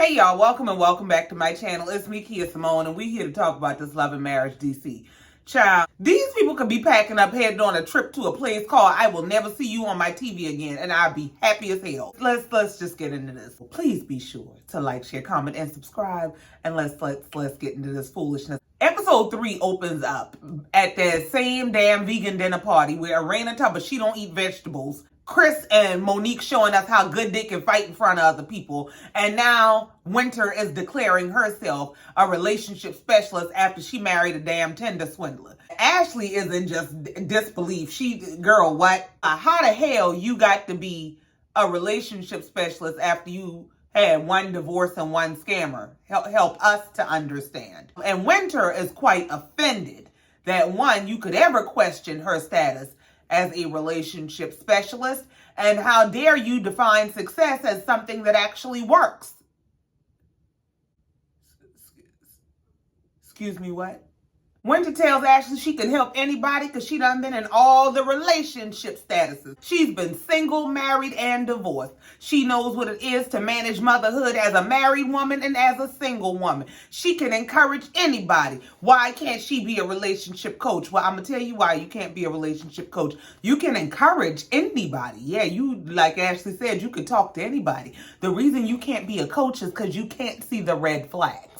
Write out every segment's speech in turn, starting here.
Hey y'all, welcome and welcome back to my channel. It's me, Kia Simone, and we here to talk about this Love and Marriage DC. Child, these people could be packing up, heading on a trip to a place called I Will Never See You on My TV Again, and I'll be happy as hell. Let's just get into this. Please be sure to like, share, comment, and subscribe, and let's get into this foolishness. Episode 3 opens up at that same damn vegan dinner party where Erana talks about she don't eat vegetables. Chris and Monique showing us how good they can fight in front of other people. And now Winter is declaring herself a relationship specialist after she married a damn Tinder swindler. Ashley is in just disbelief. Girl, what? How the hell you got to be a relationship specialist after you had one divorce and one scammer? Help us to understand. And Winter is quite offended that you could ever question her status as a relationship specialist, and how dare you define success as something that actually works? Excuse me, what? Winter tells Ashley she can help anybody because she done been in all the relationship statuses. She's been single, married, and divorced. She knows what it is to manage motherhood as a married woman and as a single woman. She can encourage anybody. Why can't she be a relationship coach? Well, I'm going to tell you why you can't be a relationship coach. You can encourage anybody. Yeah, you, like Ashley said, you could talk to anybody. The reason you can't be a coach is because you can't see the red flags.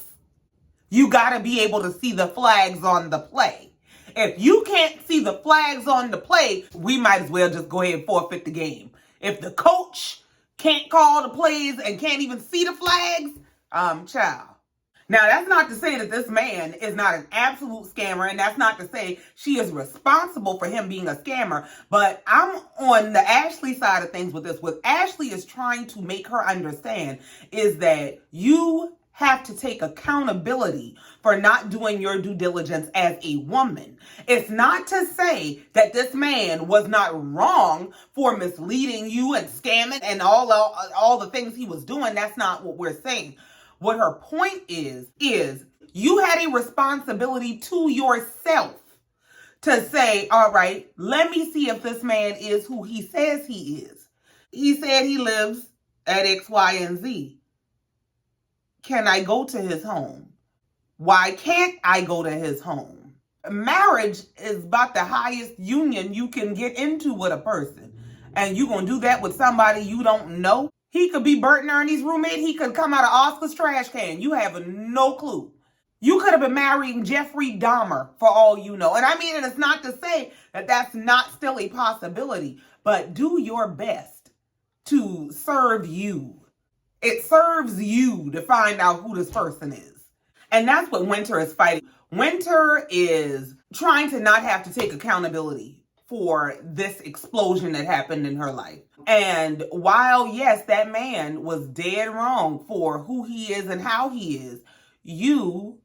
You got to be able to see the flags on the play. If you can't see the flags on the play, we might as well just go ahead and forfeit the game. If the coach can't call the plays and can't even see the flags, child. Now, that's not to say that this man is not an absolute scammer, and that's not to say she is responsible for him being a scammer, but I'm on the Ashley side of things with this. What Ashley is trying to make her understand is that you have to take accountability for not doing your due diligence as a woman. It's not to say that this man was not wrong for misleading you and scamming and all the things he was doing. That's not what we're saying. What her point is you had a responsibility to yourself to say, all right, let me see if this man is who he says he is. He said he lives at X, Y, and Z. Can I go to his home? Why can't I go to his home? Marriage is about the highest union you can get into with a person. And you gonna do that with somebody you don't know? He could be Bert and Ernie's roommate. He could come out of Oscar's trash can. You have no clue. You could have been marrying Jeffrey Dahmer for all you know. And I mean, and it's not to say that that's not still a possibility, but do your best to serve you. It serves you to find out who this person is. And that's what Winter is fighting. Winter is trying to not have to take accountability for this explosion that happened in her life. And while, yes, that man was dead wrong for who he is and how he is, you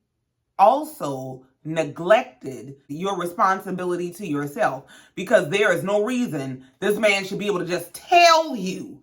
also neglected your responsibility to yourself, because there is no reason this man should be able to just tell you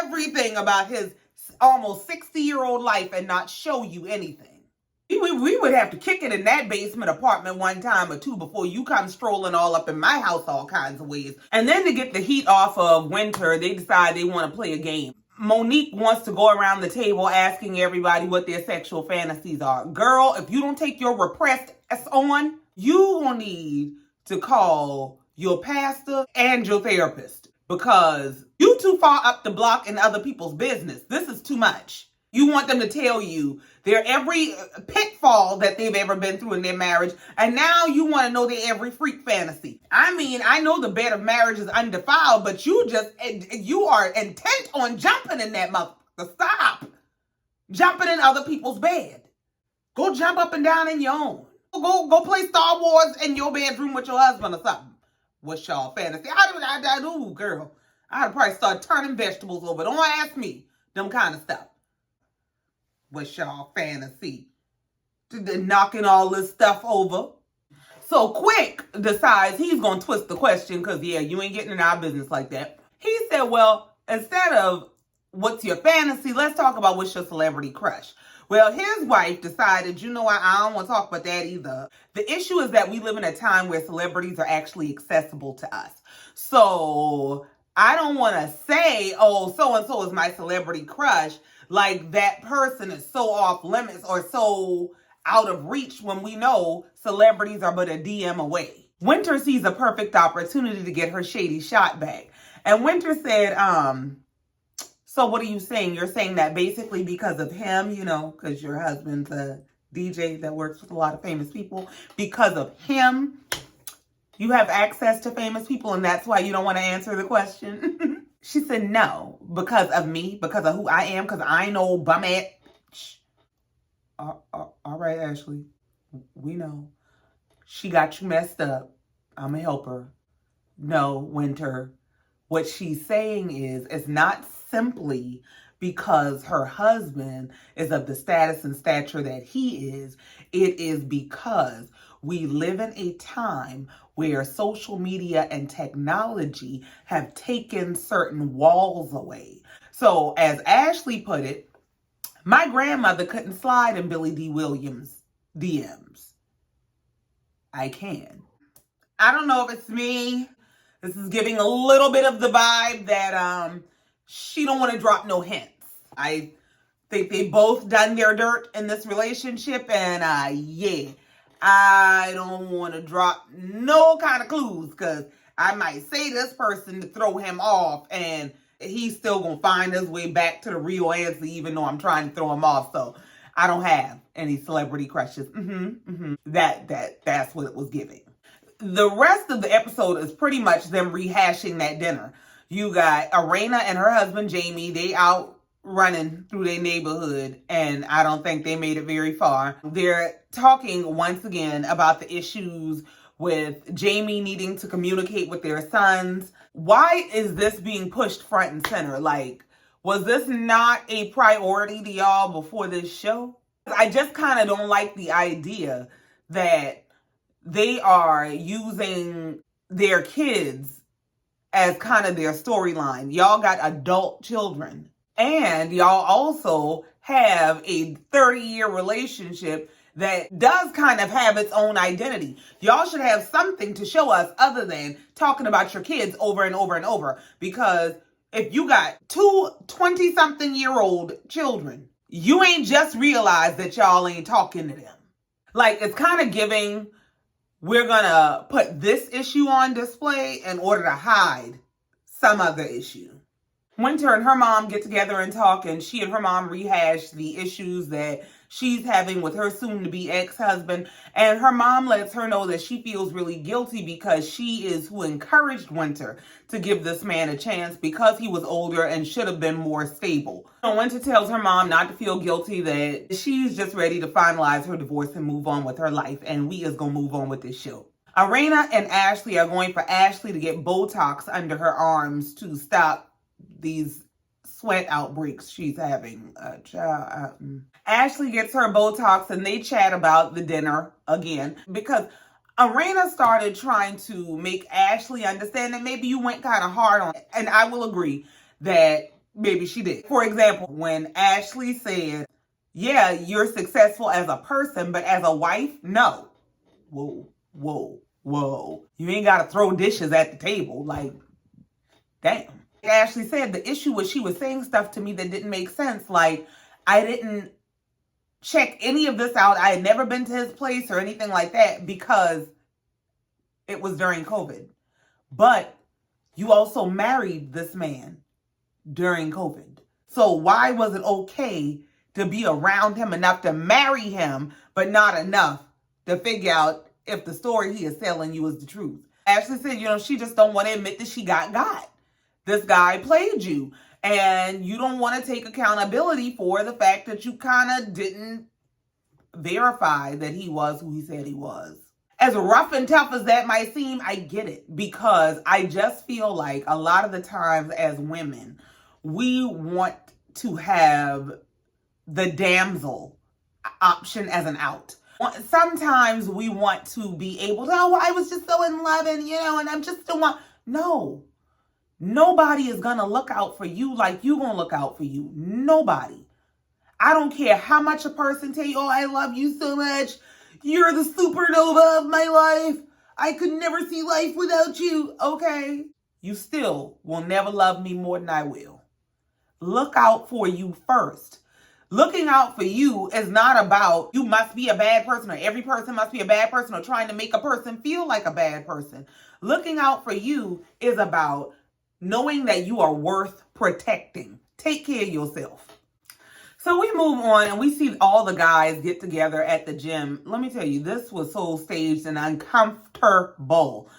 everything about his almost 60-year-old life and not show you anything. We would have to kick it in that basement apartment one time or two before you come strolling all up in my house all kinds of ways. And then to get the heat off of Winter, they decide they want to play a game. Monique wants to go around the table asking everybody what their sexual fantasies are. Girl, if you don't take your repressed ass on, you will need to call your pastor and your therapist, because you too far up the block in other people's business. This is too much. You want them to tell you their every pitfall that they've ever been through in their marriage, and now you want to know their every freak fantasy. I mean, I know the bed of marriage is undefiled, but you are intent on jumping in that motherfucker. Stop jumping in other people's bed. Go jump up and down in your own. Go play Star Wars in your bedroom with your husband or something. What's y'all fantasy? I do, girl. I'd probably start turning vegetables over. Don't ask me them kind of stuff. What's y'all fantasy? Knocking all this stuff over. So Quick decides he's going to twist the question because, yeah, you ain't getting in our business like that. He said, well, instead of what's your fantasy, let's talk about what's your celebrity crush. Well, his wife decided, you know what, I don't want to talk about that either. The issue is that we live in a time where celebrities are actually accessible to us. So I don't want to say, oh, so-and-so is my celebrity crush, like that person is so off limits or so out of reach when we know celebrities are but a DM away. Winter sees a perfect opportunity to get her shady shot back. And Winter said, so what are you saying? You're saying that basically because of him, because your husband's a DJ that works with a lot of famous people, because of him, you have access to famous people and that's why you don't want to answer the question? She said, no, because of me, because of who I am, because I know bumette. All right, Ashley, we know. She got you messed up. I'm going to help her. No, Winter. What she's saying is, it's not simply because her husband is of the status and stature that he is. It is because we live in a time where social media and technology have taken certain walls away. So as Ashley put it, my grandmother couldn't slide in Billy D. Williams' DMs. I can. I don't know if it's me. This is giving a little bit of the vibe that she don't want to drop no hints. I think they both done their dirt in this relationship, and yeah, I don't want to drop no kind of clues because I might say this person to throw him off, and he's still gonna find his way back to the real answer, even though I'm trying to throw him off. So I don't have any celebrity crushes. That's what it was giving. The rest of the episode is pretty much them rehashing that dinner. You got Erana and her husband Jamie. They out running through their neighborhood, and I don't think they made it very far. They're talking once again about the issues with Jamie needing to communicate with their sons. Why is this being pushed front and center? Like, was this not a priority to y'all before this show? I just kind of don't like the idea that they are using their kids as kind of their storyline. Y'all got adult children. And y'all also have a 30-year relationship that does kind of have its own identity. Y'all should have something to show us other than talking about your kids over and over and over. Because if you got two 20-something-year-old children, you ain't just realized that y'all ain't talking to them. Like, it's kind of giving, we're going to put this issue on display in order to hide some other issue. Winter and her mom get together and talk, and she and her mom rehash the issues that she's having with her soon-to-be ex-husband. And her mom lets her know that she feels really guilty because she is who encouraged Winter to give this man a chance because he was older and should have been more stable. So Winter tells her mom not to feel guilty, that she's just ready to finalize her divorce and move on with her life, and we is going to move on with this show. Erana and Ashley are going for Ashley to get Botox under her arms to stop these sweat outbreaks she's having. Ashley gets her Botox and they chat about the dinner again because Erana started trying to make Ashley understand that maybe you went kind of hard on it. And I will agree that maybe she did. For example, when Ashley said, yeah, you're successful as a person, but as a wife, no. Whoa. You ain't got to throw dishes at the table. Like, damn. Ashley said the issue was she was saying stuff to me that didn't make sense. Like, I didn't check any of this out. I had never been to his place or anything like that because it was during COVID. But you also married this man during COVID. So why was it okay to be around him enough to marry him, but not enough to figure out if the story he is telling you is the truth? Ashley said, she just don't want to admit that she got. This guy played you, and you don't want to take accountability for the fact that you kind of didn't verify that he was who he said he was. As rough and tough as that might seem, I get it, because I just feel like a lot of the times as women, we want to have the damsel option as an out. Sometimes we want to be able to, I was just so in love and I'm just the one. No. Nobody is going to look out for you like you going to look out for you. Nobody. I don't care how much a person tell you, I love you so much. You're the supernova of my life. I could never see life without you. Okay. You still will never love me more than I will. look out for you first. Looking out for you is not about you must be a bad person or every person must be a bad person or trying to make a person feel like a bad person. Looking out for you is about knowing that you are worth protecting. Take care of yourself. So we move on and we see all the guys get together at the gym. Let me tell you, this was so staged and uncomfortable.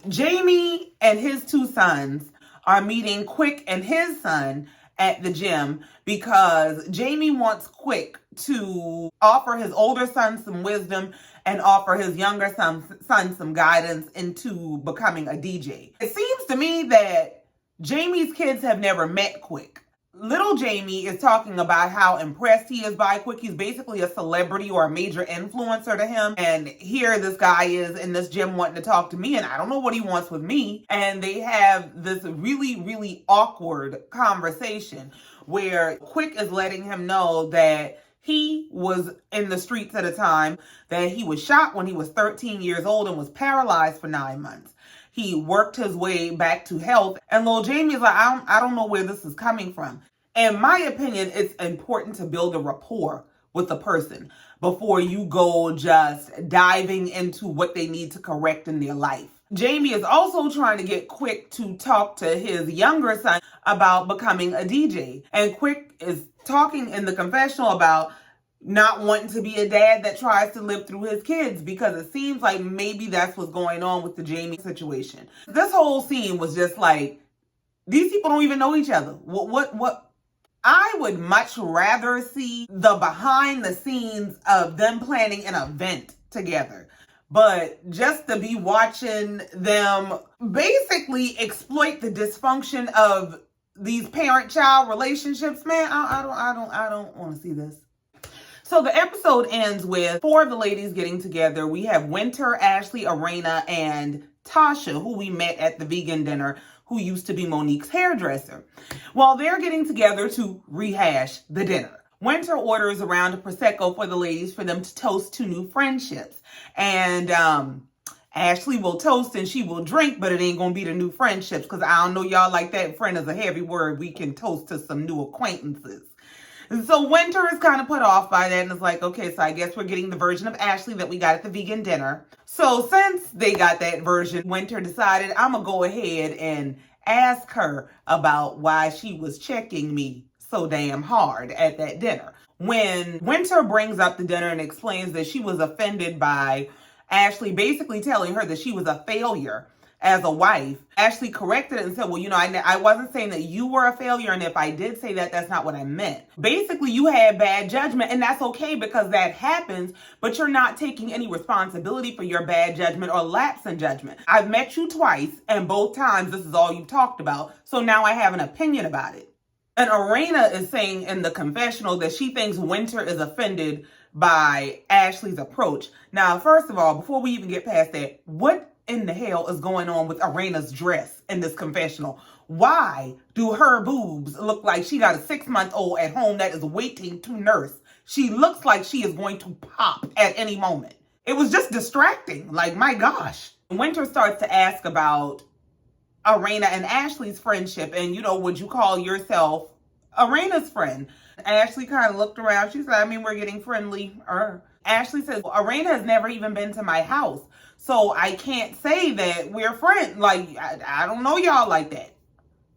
Jamie and his two sons are meeting Quick and his son at the gym because Jamie wants Quick to offer his older son some wisdom and offer his younger son some guidance into becoming a DJ. It seems to me that Jamie's kids have never met Quick. Little Jamie is talking about how impressed he is by Quick. He's basically a celebrity or a major influencer to him. And here this guy is in this gym wanting to talk to me, and I don't know what he wants with me. And they have this really, really awkward conversation where Quick is letting him know that he was in the streets at a time, that he was shot when he was 13 years old and was paralyzed for 9 months. He worked his way back to health. And little Jamie is like, I don't know where this is coming from. In my opinion, it's important to build a rapport with a person before you go just diving into what they need to correct in their life. Jamie is also trying to get Quick to talk to his younger son about becoming a DJ. And Quick is talking in the confessional about not wanting to be a dad that tries to live through his kids because it seems like maybe that's what's going on with the Jamie situation. This whole scene was just like, these people don't even know each other. What? I would much rather see the behind the scenes of them planning an event together. But just to be watching them basically exploit the dysfunction of these parent-child relationships, man, I don't want to see this. So the episode ends with 4 of the ladies getting together. We have Winter, Ashley, Erana, and Tasha, who we met at the vegan dinner, who used to be Monique's hairdresser. Well, they're getting together to rehash the dinner. Winter orders a round of Prosecco for the ladies for them to toast to new friendships. And Ashley will toast and she will drink, but it ain't gonna be the new friendships because I don't know y'all like that. Friend is a heavy word. We can toast to some new acquaintances. So Winter is kind of put off by that and is like, okay, so I guess we're getting the version of Ashley that we got at the vegan dinner. So since they got that version, Winter decided I'm going to go ahead and ask her about why she was checking me so damn hard at that dinner. When Winter brings up the dinner and explains that she was offended by Ashley basically telling her that she was a failure as a wife, Ashley corrected it and said, well, you know, I wasn't saying that you were a failure. And if I did say that, that's not what I meant. Basically, you had bad judgment and that's okay because that happens, but you're not taking any responsibility for your bad judgment or lapse in judgment. I've met you twice and both times this is all you talked about. So now I have an opinion about it. And Erana is saying in the confessional that she thinks Winter is offended by Ashley's approach. Now, first of all, before we even get past that, what in the hell is going on with Erana's dress in this confessional? Why do her boobs look like she got a 6-month-old at home that is waiting to nurse? She looks like she is going to pop at any moment. It was just distracting. Like, my gosh. Winter starts to ask about Erana and Ashley's friendship and, you know, would you call yourself Erana's friend? Ashley kind of looked around. She said, I mean, we're getting friendly. Ashley says, well, Erana has never even been to my house. So I can't say that we're friends. Like, I don't know y'all like that.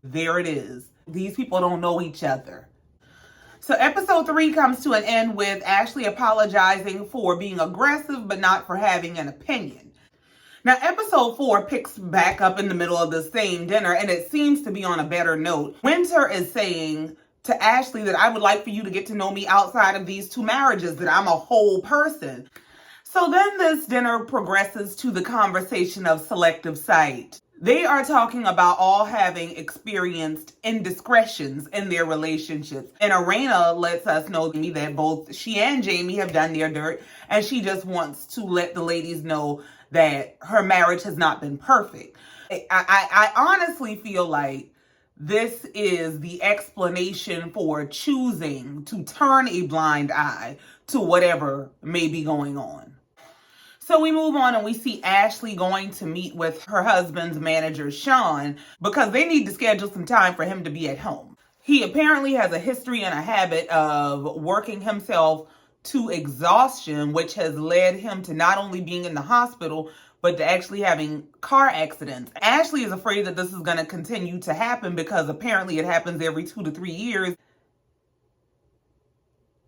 There it is. These people don't know each other. So episode 3 comes to an end with Ashley apologizing for being aggressive, but not for having an opinion. Now, episode 4 picks back up in the middle of the same dinner, and it seems to be on a better note. Winter is saying to Ashley that I would like for you to get to know me outside of these 2 marriages, that I'm a whole person. So then this dinner progresses to the conversation of selective sight. They are talking about all having experienced indiscretions in their relationships. And Erana lets us know that both she and Jamie have done their dirt, and she just wants to let the ladies know that her marriage has not been perfect. I honestly feel like this is the explanation for choosing to turn a blind eye to whatever may be going on. So we move on and we see Ashley going to meet with her husband's manager, Sean, because they need to schedule some time for him to be at home. He apparently has a history and a habit of working himself to exhaustion, which has led him to not only being in the hospital, but to actually having car accidents. Ashley is afraid that this is going to continue to happen because apparently it happens every 2 to 3 years.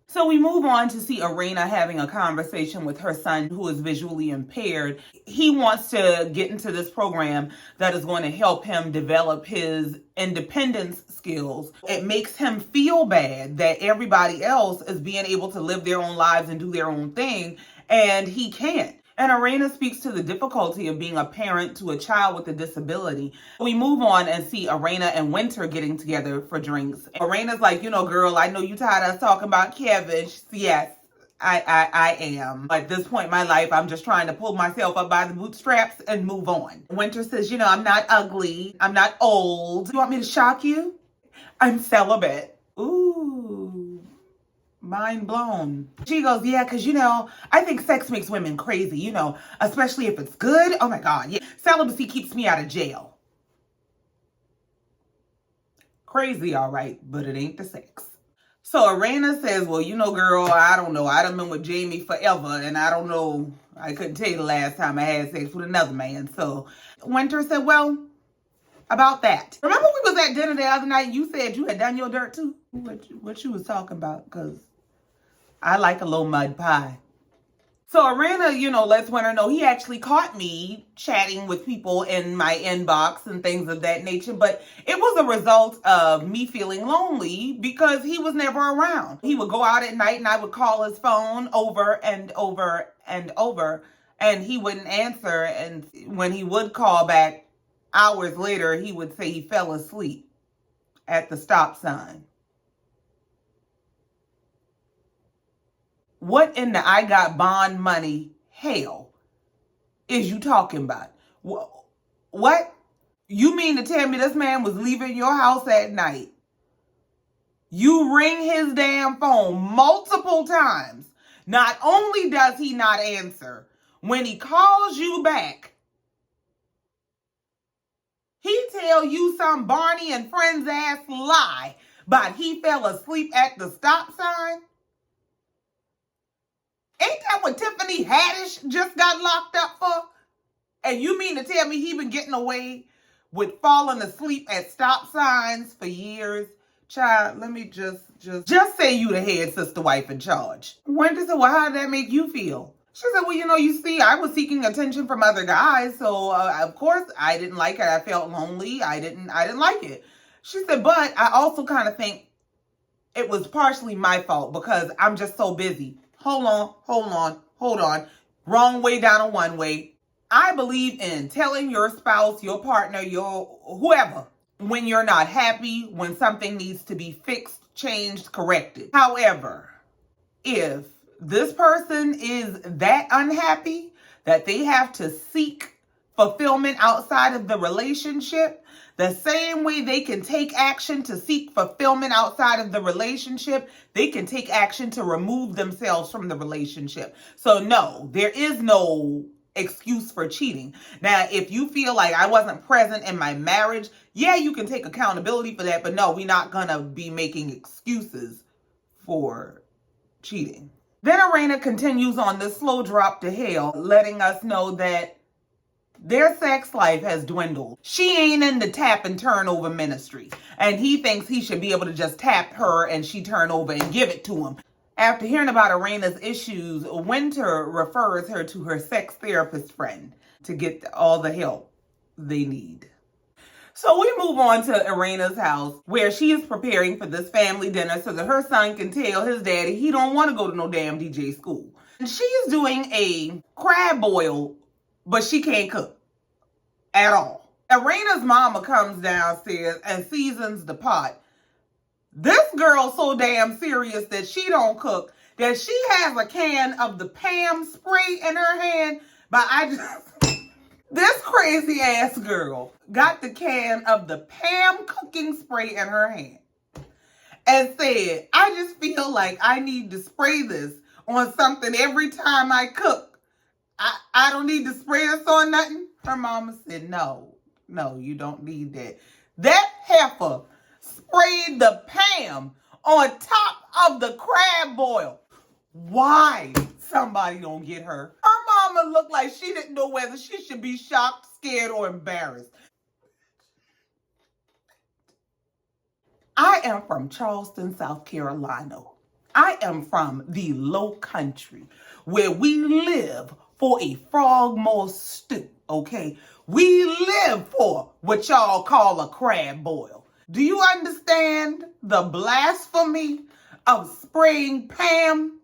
So we move on to see Erana having a conversation with her son who is visually impaired. He wants to get into this program that is going to help him develop his independence skills. It makes him feel bad that everybody else is being able to live their own lives and do their own thing, and he can't. And Erana speaks to the difficulty of being a parent to a child with a disability. We move on and see Erana and Winter getting together for drinks. Arena's like, girl, I know you tired of us talking about Kevin. She says, yes, I am. At this point in my life, I'm just trying to pull myself up by the bootstraps and move on. Winter says, I'm not ugly. I'm not old. You want me to shock you? I'm celibate. Ooh. Mind blown. She goes, yeah, because, I think sex makes women crazy, especially if it's good. Oh, my God. Yeah. Celibacy keeps me out of jail. Crazy, all right, but it ain't the sex. So Erana says, well, girl, I don't know. I done been with Jamie forever, and I don't know. I couldn't tell you the last time I had sex with another man. So Winter said, well, about that. Remember we was at dinner the other night and you said you had done your dirt too? What you was talking about? Because I like a little mud pie. So Erana, lets Winter know he actually caught me chatting with people in my inbox and things of that nature. But it was a result of me feeling lonely because he was never around. He would go out at night and I would call his phone over and over and over and he wouldn't answer. And when he would call back hours later, he would say he fell asleep at the stop sign. What in the I got bond money hell is you talking about? What? You mean to tell me this man was leaving your house at night? You ring his damn phone multiple times. Not only does he not answer, when he calls you back, he tell you some Barney and Friends ass lie, but he fell asleep at the stop sign? Ain't that what Tiffany Haddish just got locked up for? And you mean to tell me he been getting away with falling asleep at stop signs for years? Child, let me just say you the head sister wife in charge. Winter said, well, how did that make you feel? She said, well, you see, I was seeking attention from other guys. So, of course, I didn't like it. I felt lonely. I didn't like it. She said, but I also kind of think it was partially my fault because I'm just so busy. Hold on. Wrong way down a one way. I believe in telling your spouse, your partner, your whoever, when you're not happy, when something needs to be fixed, changed, corrected. However, if this person is that unhappy that they have to seek fulfillment outside of the relationship, the same way they can take action to seek fulfillment outside of the relationship, they can take action to remove themselves from the relationship. So no, there is no excuse for cheating. Now, if you feel like I wasn't present in my marriage, yeah, you can take accountability for that, but no, we're not gonna be making excuses for cheating. Then Erana continues on this slow drop to hell, letting us know that their sex life has dwindled. She ain't in the tap and turn over ministry. And he thinks he should be able to just tap her and she turn over and give it to him. After hearing about Erana's issues, Winter refers her to her sex therapist friend to get all the help they need. So we move on to Erana's house where she is preparing for this family dinner so that her son can tell his daddy he don't want to go to no damn DJ school. And she is doing a crab boil, but she can't cook at all. Erana's mama comes downstairs and seasons the pot. This girl's so damn serious that she don't cook, that she has a can of the Pam spray in her hand, but this crazy ass girl got the can of the Pam cooking spray in her hand and said, I just feel like I need to spray this on something every time I cook. I don't need to spray this on nothing. Her mama said, no, you don't need that. That heifer sprayed the Pam on top of the crab boil. Why somebody don't get her? Her mama looked like she didn't know whether she should be shocked, scared, or embarrassed. I am from Charleston, South Carolina. I am from the low country where we live for a frogmore stew, okay? We live for what y'all call a crab boil. Do you understand the blasphemy of spraying Pam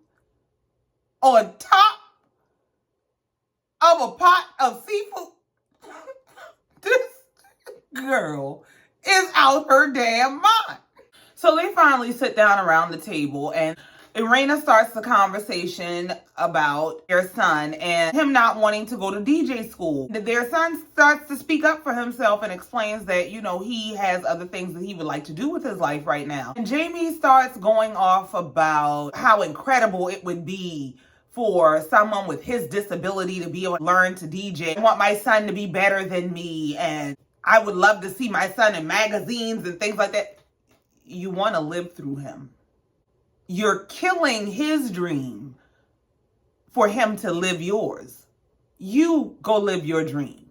on top of a pot of seafood? This girl is out her damn mind. So they finally sit down around the table and Erana starts the conversation about their son and him not wanting to go to DJ school. Their son starts to speak up for himself and explains that, he has other things that he would like to do with his life right now. And Jamie starts going off about how incredible it would be for someone with his disability to be able to learn to DJ. I want my son to be better than me, and I would love to see my son in magazines and things like that. You want to live through him. You're killing his dream for him to live yours. You go live your dream.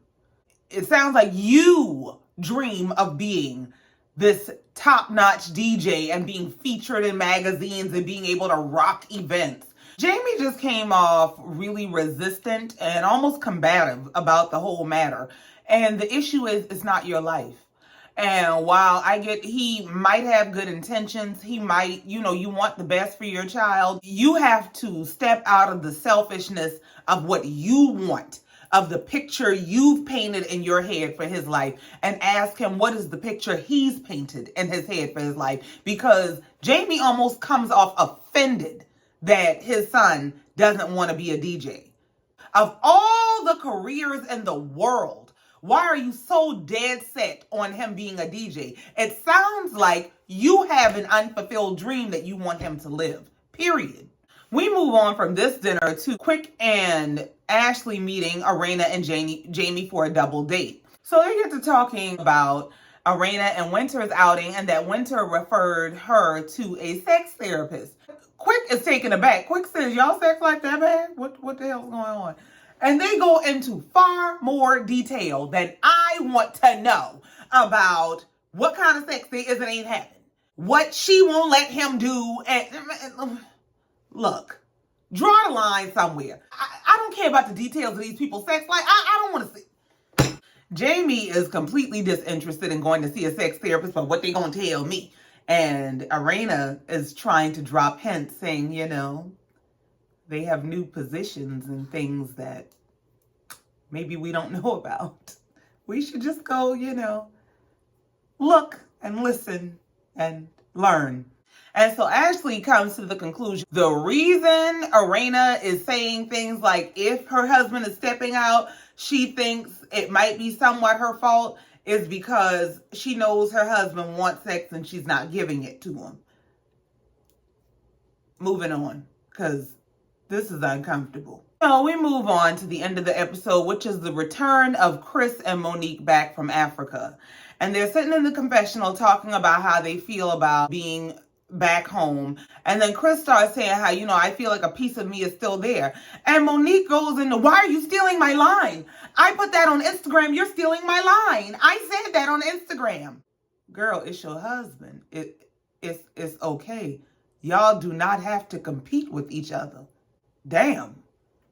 It sounds like you dream of being this top-notch DJ and being featured in magazines and being able to rock events. Jamie just came off really resistant and almost combative about the whole matter. And the issue is, it's not your life. And while I get he might have good intentions, he might, you want the best for your child, you have to step out of the selfishness of what you want, of the picture you've painted in your head for his life, and ask him what is the picture he's painted in his head for his life. Because Jamie almost comes off offended that his son doesn't want to be a DJ. Of all the careers in the world, why are you so dead set on him being a DJ? It sounds like you have an unfulfilled dream that you want him to live, period. We move on from this dinner to Quick and Ashley meeting Erana and Jamie for a double date. So they get to talking about Erana and Winter's outing and that Winter referred her to a sex therapist. Quick is taken aback. Quick says, y'all sex like that bad? What the hell's going on? And they go into far more detail than I want to know about what kind of sex there is and ain't happening. What she won't let him do. And look, draw the line somewhere. I don't care about the details of these people's sex life. I don't want to see. Jamie is completely disinterested in going to see a sex therapist, but what they gonna tell me? And Erana is trying to drop hints saying, they have new positions and things that maybe we don't know about. We should just go, look and listen and learn. And so Ashley comes to the conclusion, the reason Erana is saying things like if her husband is stepping out, she thinks it might be somewhat her fault, is because she knows her husband wants sex and she's not giving it to him. Moving on, because this is uncomfortable. So we move on to the end of the episode, which is the return of Chris and Monique back from Africa. And they're sitting in the confessional talking about how they feel about being back home. And then Chris starts saying how, I feel like a piece of me is still there. And Monique goes into, why are you stealing my line? I put that on Instagram. You're stealing my line. I said that on Instagram. Girl, it's your husband. It's okay. Y'all do not have to compete with each other. Damn.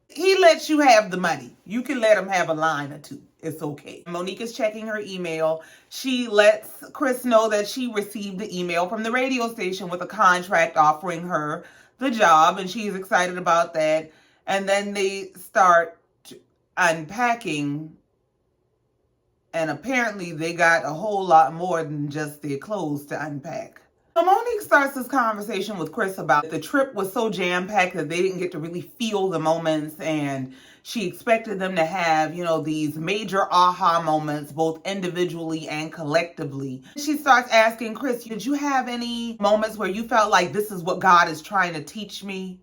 He lets you have the money. You can let him have a line or two. It's okay. Monique is checking her email. She lets Chris know that she received the email from the radio station with a contract offering her the job, and she's excited about that. And then they start unpacking, and apparently they got a whole lot more than just their clothes to unpack. So Monique starts this conversation with Chris about the trip was so jam-packed that they didn't get to really feel the moments, and she expected them to have, these major aha moments, both individually and collectively. She starts asking Chris, did you have any moments where you felt like this is what God is trying to teach me?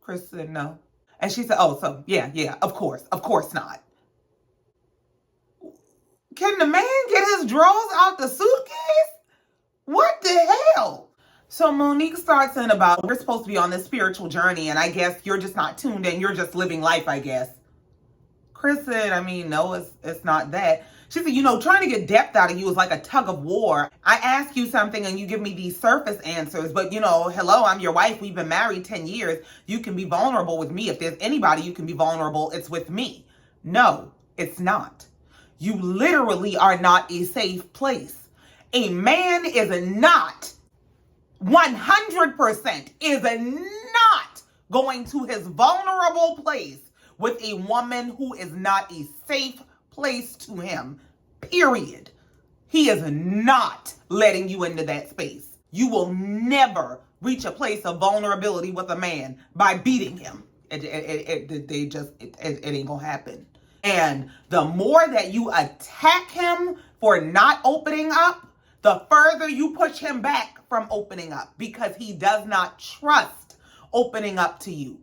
Chris said no. And she said, oh, so yeah, of course not. Can the man get his drawers out the suitcase? What the hell? So Monique starts in about, we're supposed to be on this spiritual journey, and I guess you're just not tuned in. You're just living life, I guess. Chris said, I mean, no, it's not that. She said, trying to get depth out of you is like a tug of war. I ask you something and you give me these surface answers, but hello, I'm your wife. We've been married 10 years. You can be vulnerable with me. If there's anybody you can be vulnerable, it's with me. No, it's not. You literally are not a safe place. A man is not 100% is not going to his vulnerable place with a woman who is not a safe place to him, period. He is not letting you into that space. You will never reach a place of vulnerability with a man by beating him. It ain't gonna happen. And the more that you attack him for not opening up, the further you push him back from opening up, because he does not trust opening up to you.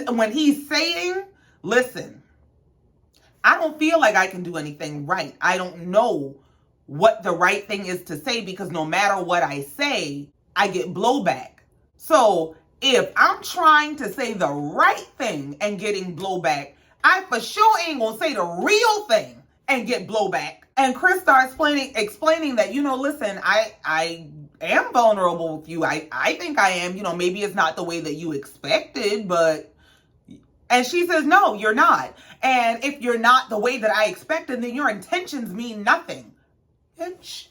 When he's saying, listen, I don't feel like I can do anything right. I don't know what the right thing is to say, because no matter what I say, I get blowback. So if I'm trying to say the right thing and getting blowback, I for sure ain't gonna say the real thing and get blowback. And Chris starts explaining that, listen, I am vulnerable with you. I think I am, maybe it's not the way that you expected, but, and she says, no, you're not. And if you're not the way that I expected, then your intentions mean nothing. Bitch.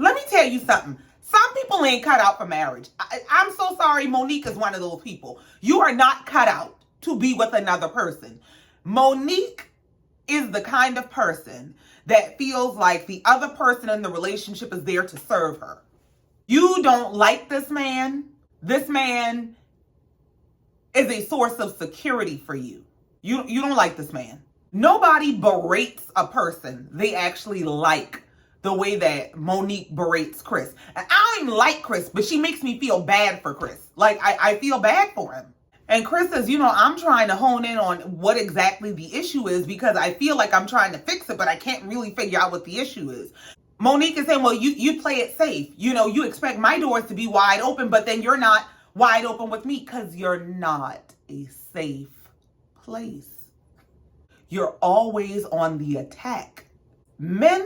Let me tell you something. Some people ain't cut out for marriage. I'm so sorry. Monique is one of those people. You are not cut out to be with another person. Monique is the kind of person that feels like the other person in the relationship is there to serve her. You don't like this man. This man is a source of security for you. You don't like this man. Nobody berates a person they actually like the way that Monique berates Chris. And I don't even like Chris, but she makes me feel bad for Chris. Like, I feel bad for him. And Chris says, I'm trying to hone in on what exactly the issue is, because I feel like I'm trying to fix it, but I can't really figure out what the issue is. Monique is saying, well, you play it safe. You expect my doors to be wide open, but then you're not wide open with me because you're not a safe place. You're always on the attack. Men,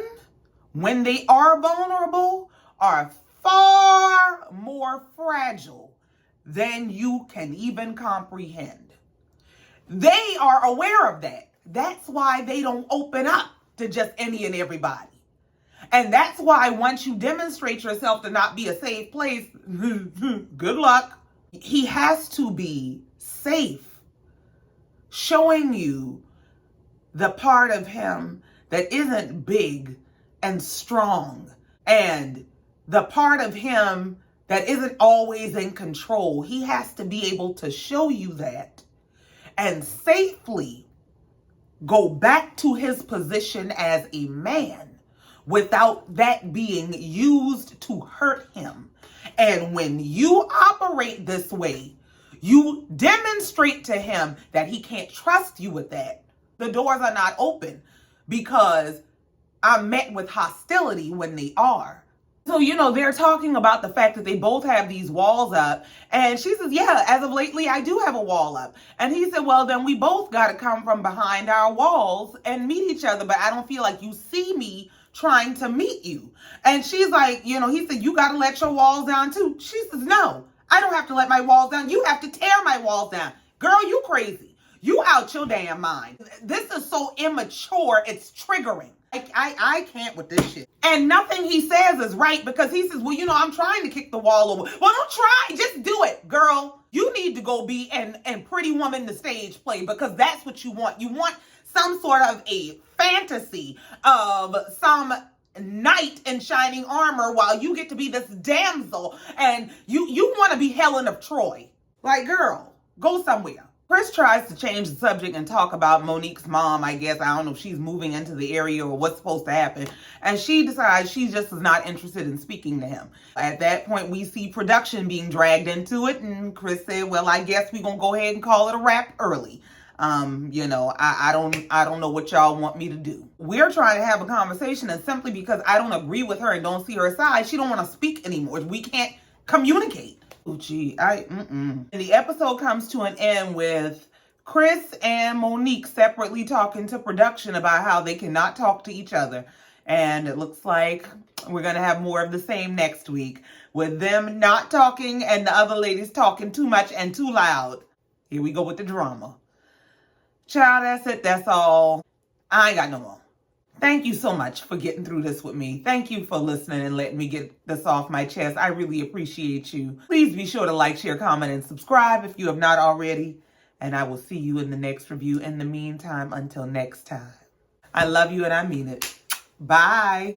when they are vulnerable, are far more fragile than you can even comprehend. They are aware of that. That's why they don't open up to just any and everybody. And that's why once you demonstrate yourself to not be a safe place, good luck. He has to be safe, showing you the part of him that isn't big and strong, and the part of him that isn't always in control. He has to be able to show you that and safely go back to his position as a man without that being used to hurt him. And when you operate this way, you demonstrate to him that he can't trust you with that. The doors are not open because I'm met with hostility when they are. So, they're talking about the fact that they both have these walls up. And she says, yeah, as of lately, I do have a wall up. And he said, well, then we both got to come from behind our walls and meet each other. But I don't feel like you see me trying to meet you. And she's like, he said, you got to let your walls down too. She says, no, I don't have to let my walls down. You have to tear my walls down. Girl, you crazy. You out your damn mind. This is so immature, it's triggering. I can't with this shit. And nothing he says is right, because he says, well, I'm trying to kick the wall over. Well, don't try. Just do it, girl. You need to go be in Pretty Woman the stage play, because that's what you want. You want some sort of a fantasy of some knight in shining armor while you get to be this damsel, and you want to be Helen of Troy. Like, girl, go somewhere. Chris tries to change the subject and talk about Monique's mom. I guess, I don't know if she's moving into the area or what's supposed to happen. And she decides she just is not interested in speaking to him. At that point, we see production being dragged into it. And Chris said, well, I guess we're going to go ahead and call it a wrap early. I don't know what y'all want me to do. We're trying to have a conversation, and simply because I don't agree with her and don't see her side, she don't want to speak anymore. We can't communicate. Oh, gee, And the episode comes to an end with Chris and Monique separately talking to production about how they cannot talk to each other. And it looks like we're going to have more of the same next week, with them not talking and the other ladies talking too much and too loud. Here we go with the drama. Child, that's it. That's all. I ain't got no more. Thank you so much for getting through this with me. Thank you for listening and letting me get this off my chest. I really appreciate you. Please be sure to like, share, comment, and subscribe if you have not already. And I will see you in the next review. In the meantime, until next time, I love you and I mean it. Bye.